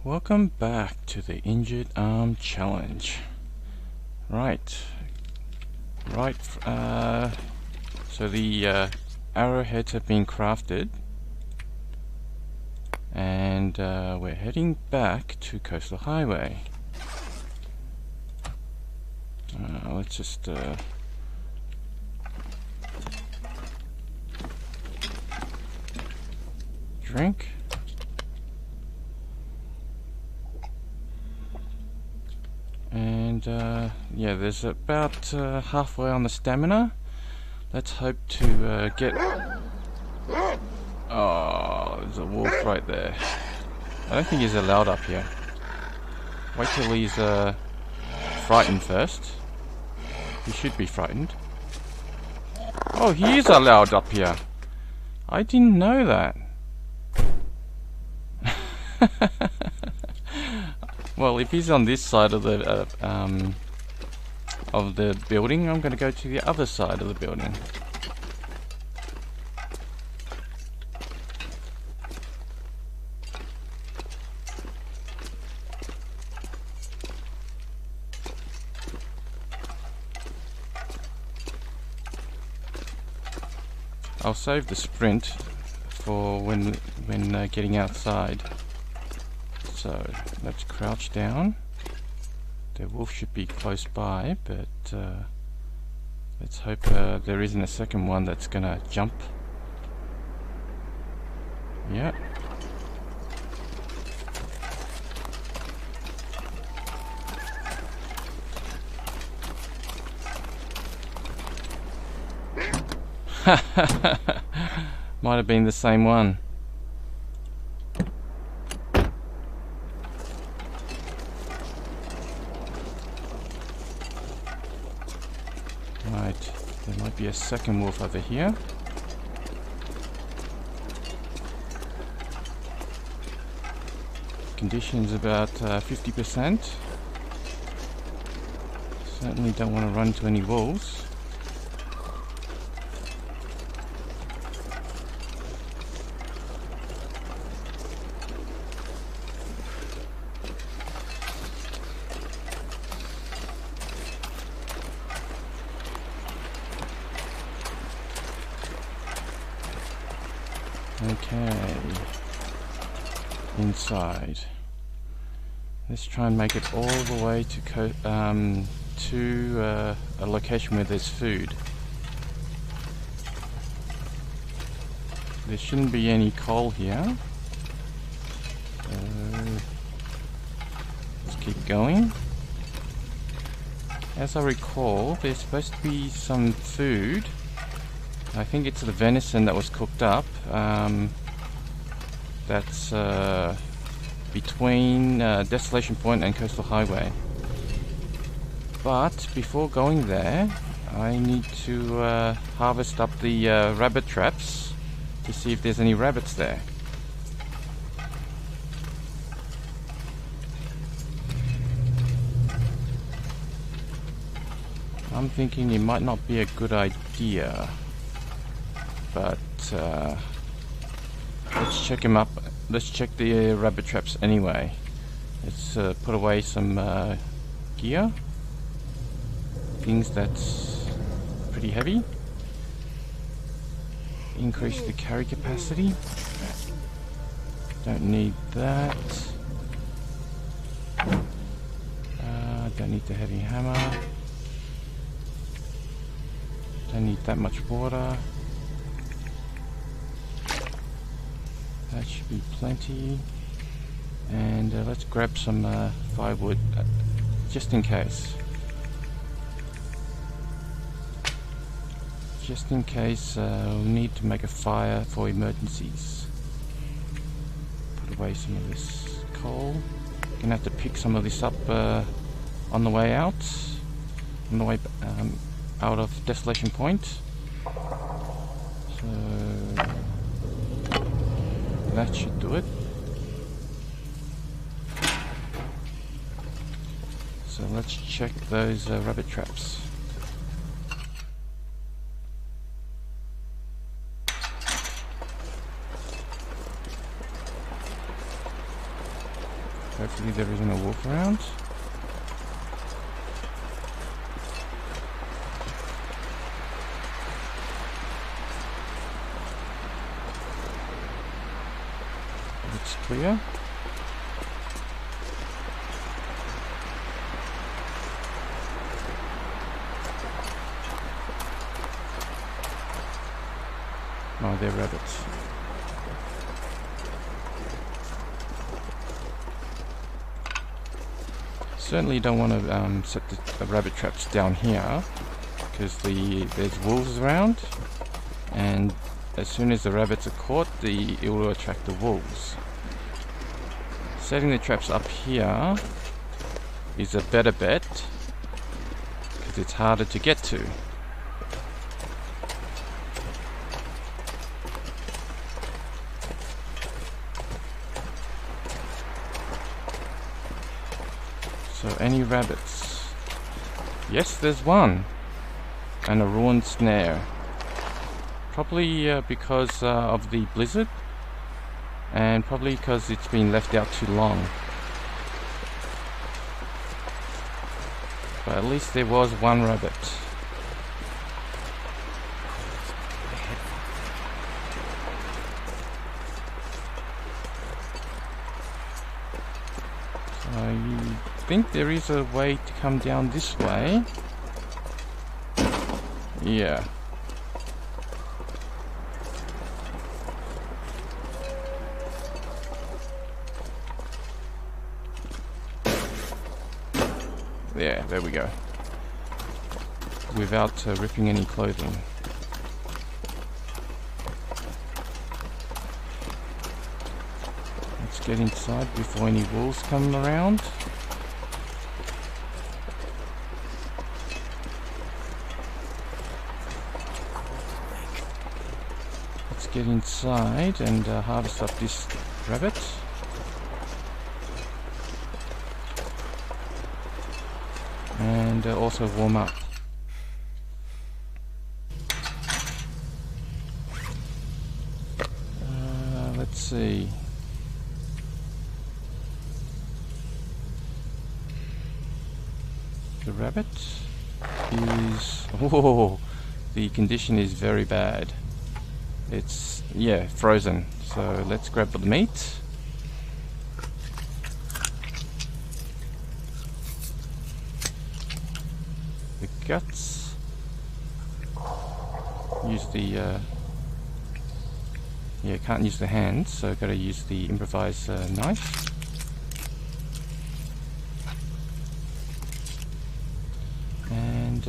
Welcome back to the Injured Arm Challenge. Right. So the arrowheads have been crafted, and we're heading back to Coastal Highway. Let's just drink. And yeah, there's about halfway on the stamina. Let's hope to get... Oh, there's a wolf right there. I don't think he's allowed up here. Wait till he's frightened first. He should be frightened. Oh, he is allowed up here. I didn't know that. Well, if he's on this side of the building, I'm going to go to the other side of the building. I'll save the sprint for when getting outside. So let's crouch down. The wolf should be close by, but let's hope there isn't a second one that's gonna jump. Yeah. Might have been the same one. Right, there might be a second wolf over here. Condition's about 50%. Certainly don't want to run to any wolves. Okay, inside. Let's try and make it all the way to a location where there's food. There shouldn't be any coal here. Let's keep going. As I recall, there's supposed to be some food. I think it's the venison that was cooked up. That's between Desolation Point and Coastal Highway. But before going there, I need to harvest up the rabbit traps to see if there's any rabbits there. I'm thinking it might not be a good idea. But let's check him up. Let's check the rabbit traps anyway. Let's put away some gear. Things that's pretty heavy. Increase the carry capacity. Don't need that. Don't need the heavy hammer. Don't need that much water. That should be plenty. And let's grab some firewood just in case. Just in case we'll need to make a fire for emergencies. Put away some of this coal. Gonna have to pick some of this up on the way out. On the way out of Desolation Point. So that should do it. So let's check those rabbit traps. Hopefully there isn't a wolf around. Looks clear. Oh, they're rabbits. Certainly don't want to set the rabbit traps down here, because there's wolves around, and as soon as the rabbits are caught, it will attract the wolves. Setting the traps up here is a better bet, because it's harder to get to. So any rabbits? Yes, there's one. And a ruined snare. Probably because of the blizzard. And probably because it's been left out too long. But at least there was one rabbit. I think there is a way to come down this way. Yeah. There we go. Without ripping any clothing. Let's get inside before any wolves come around. Let's get inside and harvest up this rabbit. And also warm up. Let's see. The rabbit is... Oh, the condition is very bad. It's, yeah, frozen. So let's grab the meat. The guts. Use the... yeah, can't use the hands, so gotta use the improvised knife. And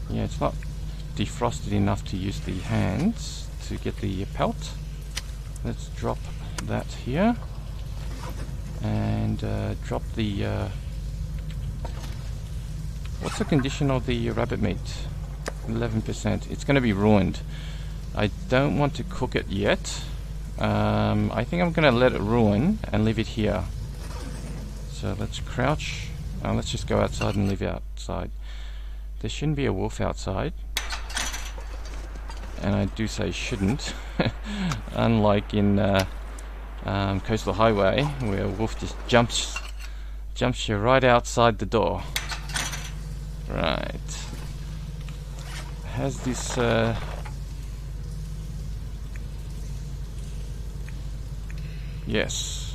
yeah, it's not defrosted enough to use the hands to get the pelt. Let's drop that here and drop the what's the condition of the rabbit meat? 11%. It's going to be ruined. I don't want to cook it yet. I think I'm going to let it ruin and leave it here. So let's crouch. Let's just go outside and live outside. There shouldn't be a wolf outside. And I do say shouldn't. Unlike in Coastal Highway, where a wolf just jumps you right outside the door. Right. Has this yes.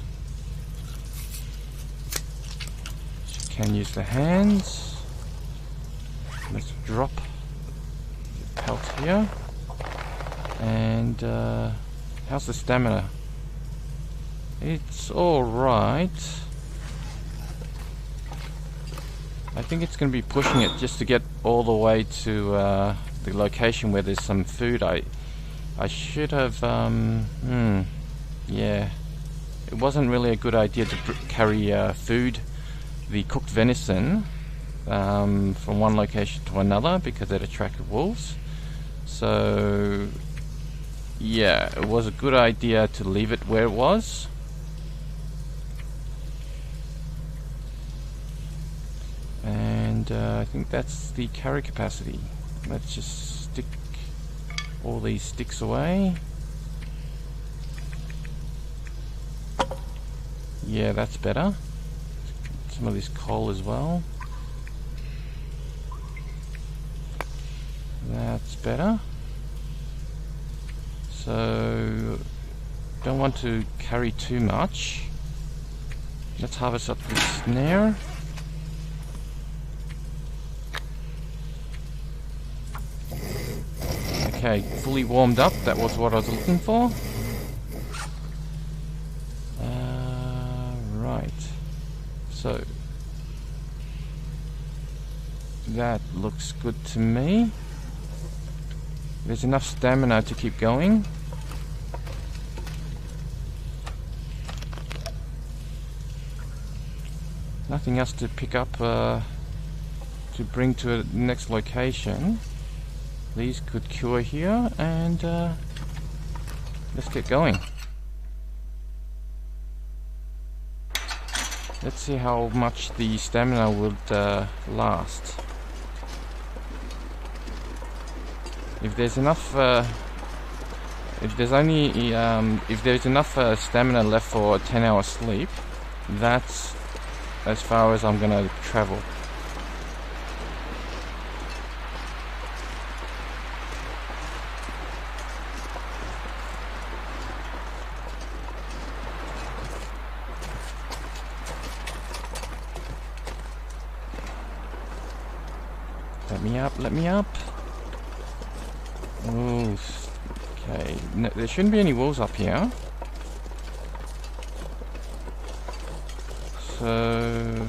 So can use the hands. Let's drop the pelt here. And how's the stamina? It's alright. I think it's going to be pushing it just to get all the way to the location where there's some food. I should have yeah, it wasn't really a good idea to carry food, the cooked venison, from one location to another, because it attracted wolves. So yeah, it was a good idea to leave it where it was. And I think that's the carry capacity. Let's just stick all these sticks away. Yeah, that's better. Some of this coal as well. That's better. So, don't want to carry too much. Let's harvest up this snare. Okay, fully warmed up. That was what I was looking for. Right. So, that looks good to me. There's enough stamina to keep going. Nothing else to pick up to bring to the next location. These could cure here, and let's get going. Let's see how much the stamina would last. If there's enough, if there's enough stamina left for a 10-hour sleep, that's as far as I'm gonna travel. Let me up. Ooh, okay. No, there shouldn't be any wolves up here. So,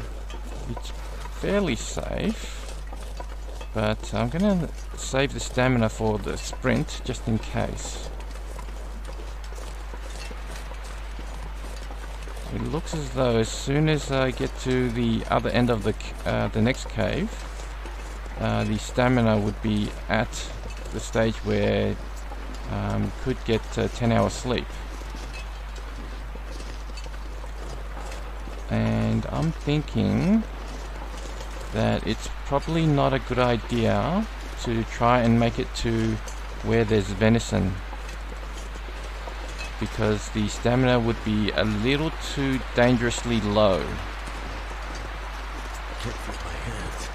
it's fairly safe. But I'm gonna save the stamina for the sprint, just in case. It looks as though as soon as I get to the other end of the next cave, the stamina would be at the stage where could get 10-hour sleep. And I'm thinking that it's probably not a good idea to try and make it to where there's venison, because the stamina would be a little too dangerously low. I can't feel my hands.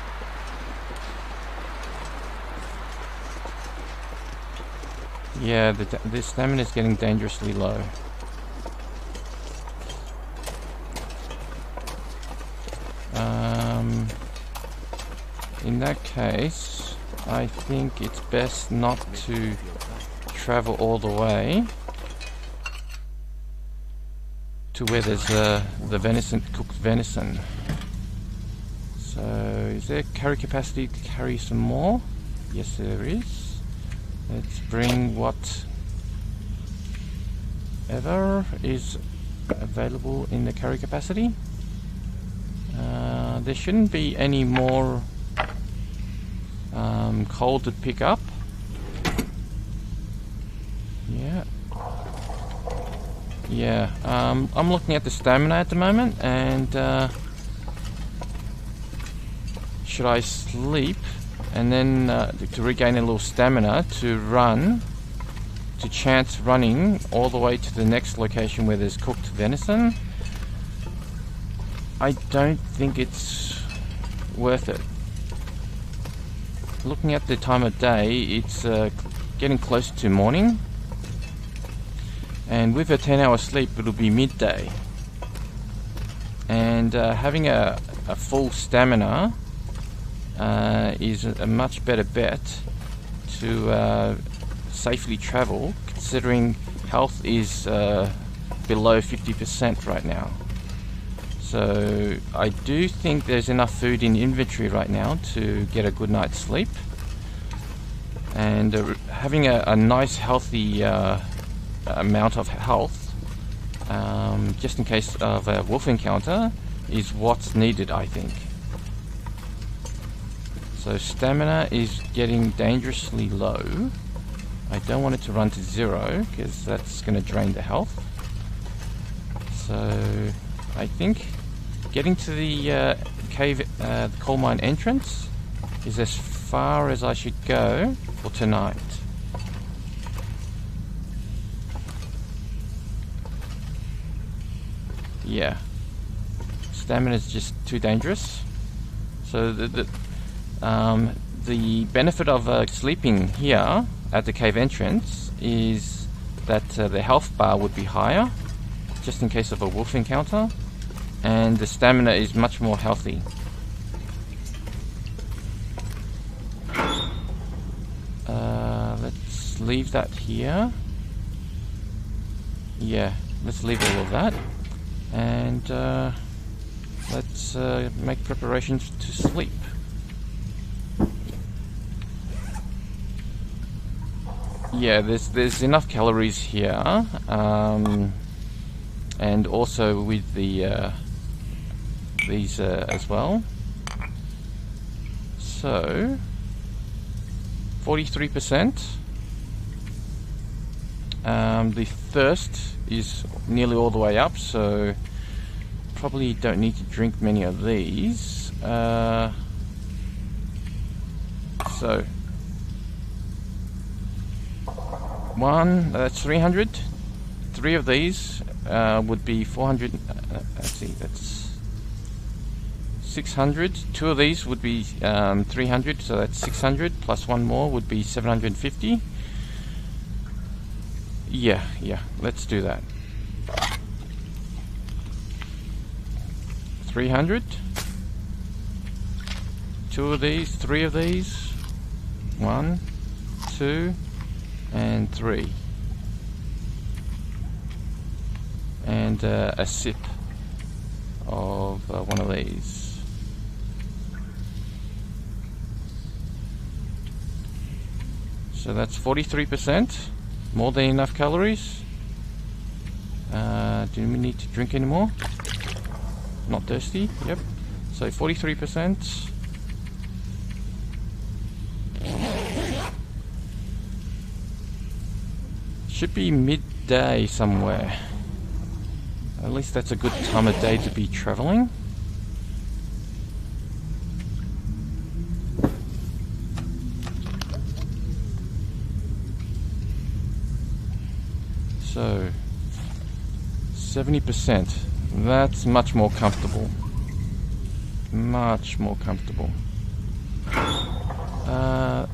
Yeah, the stamina is getting dangerously low. In that case, I think it's best not to travel all the way to where there's the venison, cooked venison. So, is there carry capacity to carry some more? Yes, there is. Let's bring whatever is available in the carry capacity. There shouldn't be any more coal to pick up. Yeah, I'm looking at the stamina at the moment, and should I sleep and then to regain a little stamina to chance running all the way to the next location where there's cooked venison? I don't think it's worth it. Looking at the time of day, it's getting close to morning, and with a 10-hour sleep it'll be midday, and having a full stamina is a much better bet to safely travel, considering health is below 50% right now. So I do think there's enough food in inventory right now to get a good night's sleep, and having a nice healthy amount of health just in case of a wolf encounter is what's needed, I think. So stamina is getting dangerously low. I don't want it to run to 0 because that's going to drain the health. So I think getting to the cave, the coal mine entrance is as far as I should go for tonight. Yeah, stamina is just too dangerous. So the benefit of sleeping here at the cave entrance is that the health bar would be higher, just in case of a wolf encounter, and the stamina is much more healthy. Let's leave that here. Yeah, let's leave all of that, and let's make preparations to sleep. Yeah, there's enough calories here, and also with the these as well. So 43%. The thirst is nearly all the way up, so probably don't need to drink many of these. So one, that's 300. 3 of these would be 400. Let's see, that's 600. 2 of these would be 300, so that's 600, plus 1 more would be 750. Yeah, let's do that. 300. 2 of these, 3 of these. 1, 2, and 3. And a sip of one of these. So that's 43%. More than enough calories. Do we need to drink any more? Not thirsty. Yep. So 43%. Should be midday somewhere. At least that's a good time of day to be traveling. So 70%. That's much more comfortable. Much more comfortable.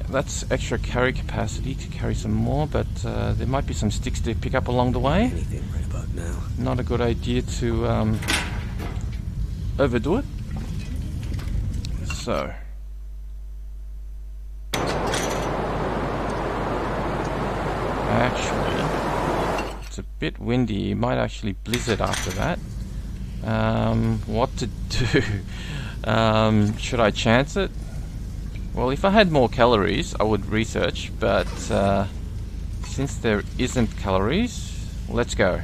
That's extra carry capacity to carry some more, but there might be some sticks to pick up along the way. Anything right about now? Not a good idea to overdo it. So actually, it's a bit windy. It might actually blizzard after that. What to do? Should I chance it? Well, if I had more calories, I would research, but since there isn't calories, let's go.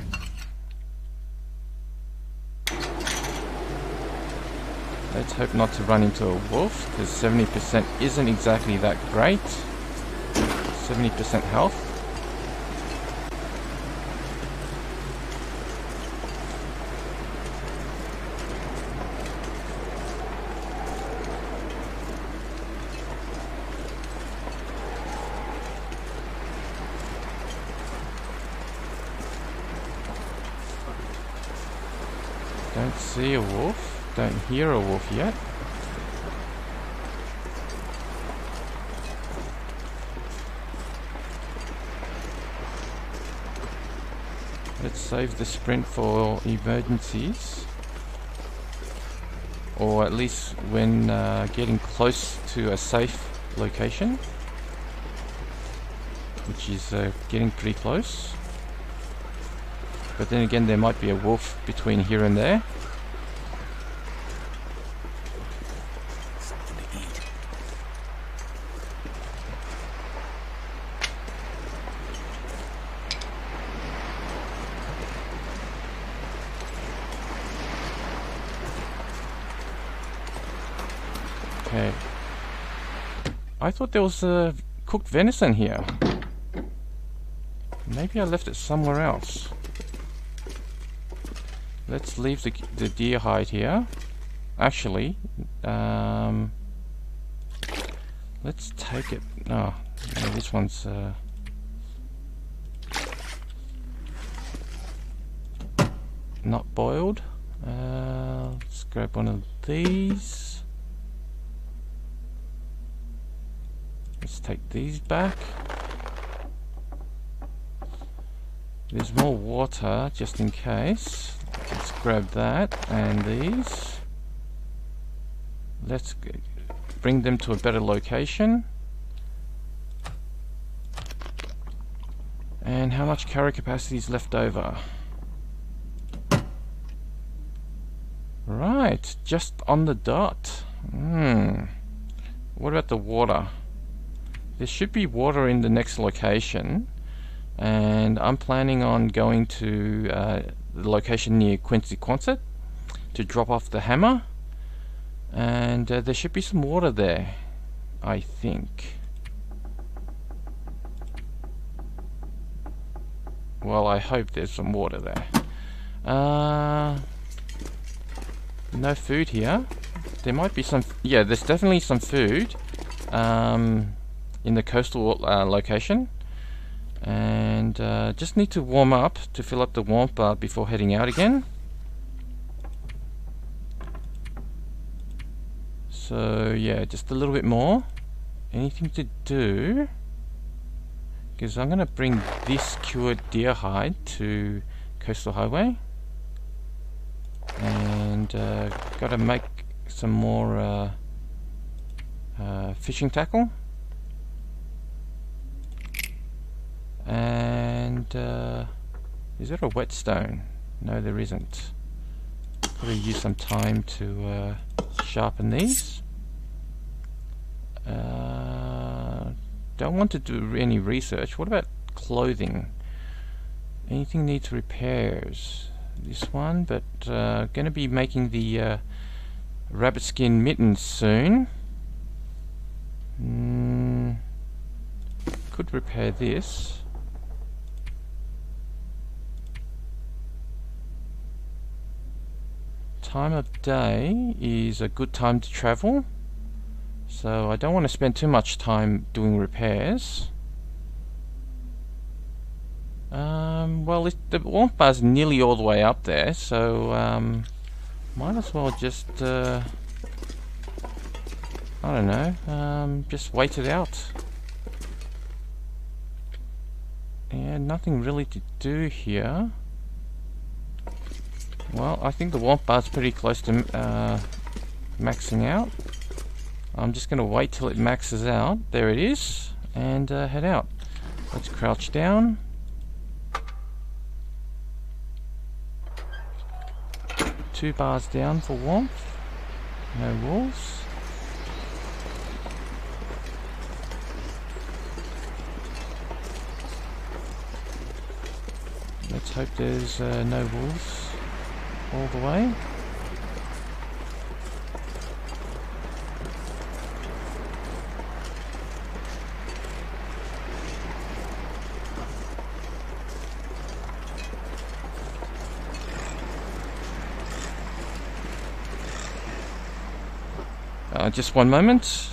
Let's hope not to run into a wolf, because 70% isn't exactly that great. 70% health. Don't see a wolf, don't hear a wolf yet. Let's save the sprint for emergencies, or at least when getting close to a safe location, which is getting pretty close. But then again, there might be a wolf between here and there. Something to eat. Okay. I thought there was cooked venison here. Maybe I left it somewhere else. Let's leave the deer hide here. Actually, let's take it. Oh, no, this one's not boiled. Let's grab one of these. Let's take these back. There's more water just in case. Let's grab that and these. Let's bring them to a better location. And how much carry capacity is left over? Right, just on the dot. What about the water? There should be water in the next location, and I'm planning on going to the location near Quincy Quonset to drop off the hammer, and there should be some water there, I think. Well, I hope there's some water there. No food here. There might be some. Yeah, there's definitely some food in the coastal location, and just need to warm up to fill up the warmth bar before heading out again. So yeah, just a little bit more. Anything to do? Because I'm gonna bring this cured deer hide to Coastal Highway. And gotta make some more fishing tackle, and is there a whetstone? No, there isn't. Gotta use some time to sharpen these. Don't want to do any research. What about clothing? Anything needs repairs? This one, but gonna be making the rabbit skin mittens soon. Could repair this. Time of day is a good time to travel, so I don't want to spend too much time doing repairs. Well, the warmth bar is nearly all the way up there, so might as well just I don't know, just wait it out. And nothing really to do here. Well, I think the warmth bar is pretty close to maxing out. I'm just going to wait till it maxes out. There it is, and head out. Let's crouch down. Two bars down for warmth. No wolves. Let's hope there's no wolves all the way. Just one moment.